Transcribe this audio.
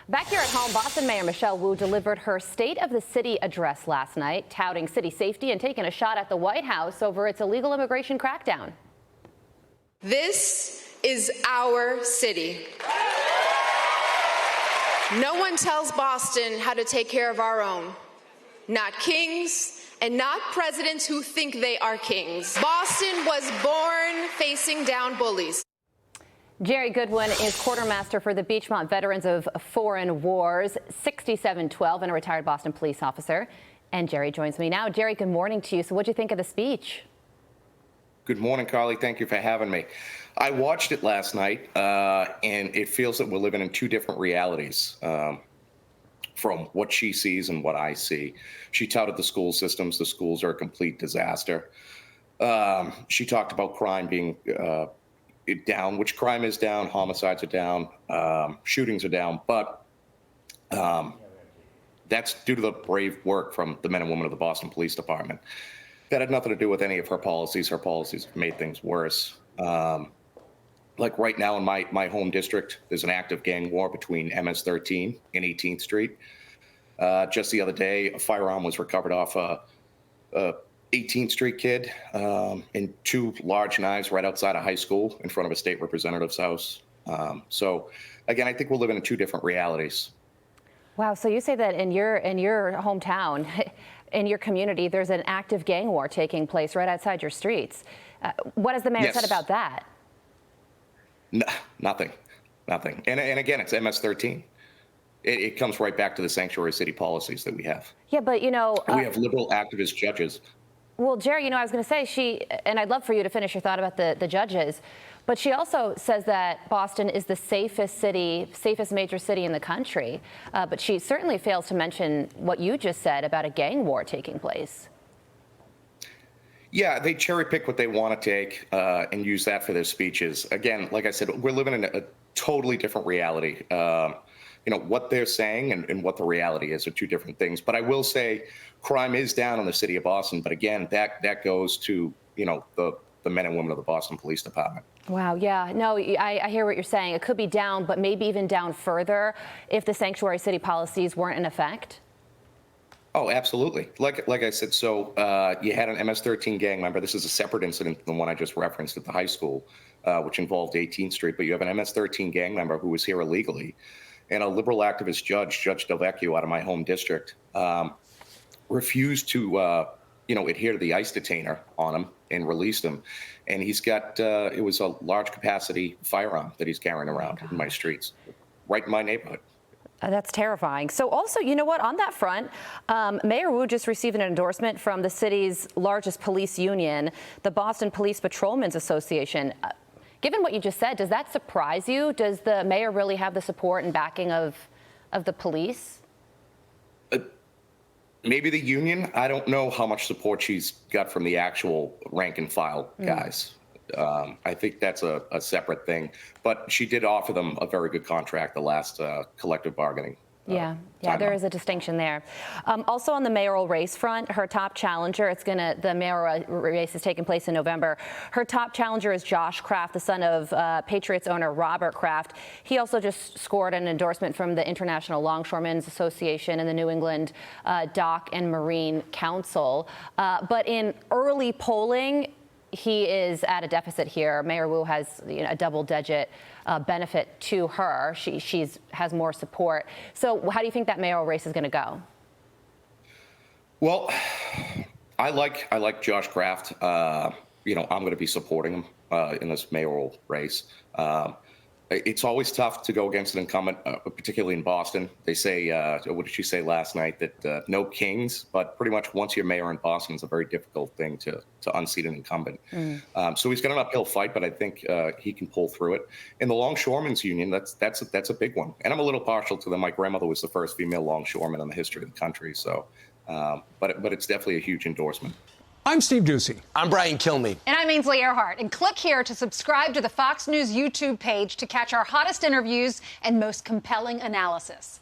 Back here at home, Boston Mayor Michelle Wu delivered her State of the City address last night, touting city safety and taking a shot at the White House over its illegal immigration crackdown. This is our city. No one tells Boston how to take care of our own. Not kings and not presidents who think they are kings. Boston was born facing down bullies. Jerry Goodwin is quartermaster for the Beachmont Veterans of Foreign Wars, 6712, and a retired Boston police officer. And Jerry joins me now. Jerry, good morning to you. So what do you think of the speech? Good morning, Carly. Thank you for having me. I watched it last night, and it feels that we're living in two different realities from what she sees and what I see. She touted the school systems. The schools are a complete disaster. She talked about crime being down, which crime is down, homicides are down, shootings are down, but that's due to the brave work from the men and women of the Boston Police Department. That had nothing to do with any of her policies. Her policies have made things worse. Like right now in my home district, there's an active gang war between MS-13 and 18th Street. Just the other day, a firearm was recovered off a 18th Street kid and two large knives right outside a high school in front of a state representative's house. So again, I think we're living in two different realities. Wow. So you say that in your hometown, in your community, there's an active gang war taking place right outside your streets. What has the mayor said about that? Nothing. And again, it's MS-13. It comes right back to the sanctuary city policies that we have. Yeah, but we have liberal activist judges. Well, Jerry, I was going to say and I'd love for you to finish your thought about the judges, but she also says that Boston is the safest major city in the country. But she certainly fails to mention what you just said about a gang war taking place. Yeah, they cherry pick what they want to take and use that for their speeches. Again, like I said, we're living in a totally different reality. What they're saying and what the reality is are two different things. But I will say crime is down in the city of Boston. But again, that goes to, the men and women of the Boston Police Department. Wow. Yeah. No, I hear what you're saying. It could be down, but maybe even down further if the sanctuary city policies weren't in effect. Oh, absolutely. Like I said, so you had an MS-13 gang member. This is a separate incident than the one I just referenced at the high school, which involved 18th Street. But you have an MS-13 gang member who was here illegally. And a liberal activist judge, Judge Delvecchio out of my home district, refused to, adhere to the ICE detainer on him and released him. And he's got, it was a large capacity firearm that he's carrying around in my streets, right in my neighborhood. That's terrifying. So also, you know what, on that front, Mayor Wu just received an endorsement from the city's largest police union, the Boston Police Patrolmen's Association. Given what you just said, does that surprise you? Does the mayor really have the support and backing of the police? Maybe the union. I don't know how much support she's got from the actual rank and file guys. I think that's a separate thing. But she did offer them a very good contract the last collective bargaining. Yeah, there is a distinction there. Also on the mayoral race front, her top challenger, the mayoral race is taking place in November. Her top challenger is Josh Kraft, the son of Patriots owner Robert Kraft. He also just scored an endorsement from the International Longshoremen's Association and the New England Dock and Marine Council. But in early polling, he is at a deficit here. Mayor Wu has a double-digit benefit to her. She has more support. So how do you think that mayoral race is going to go? Well, I like Josh Kraft. I'm going to be supporting him in this mayoral race. It's always tough to go against an incumbent, particularly in Boston. They say, what did she say last night, that no kings, but pretty much once you're mayor in Boston, it's a very difficult thing to unseat an incumbent. So he's got an uphill fight, but I think he can pull through it. In the Longshoremen's Union, that's a big one. And I'm a little partial to them. My grandmother was the first female longshoreman in the history of the country. So, but it's definitely a huge endorsement. I'm Steve Doocy. I'm Brian Kilmeade. And I'm Ainsley Earhart. And click here to subscribe to the Fox News YouTube page to catch our hottest interviews and most compelling analysis.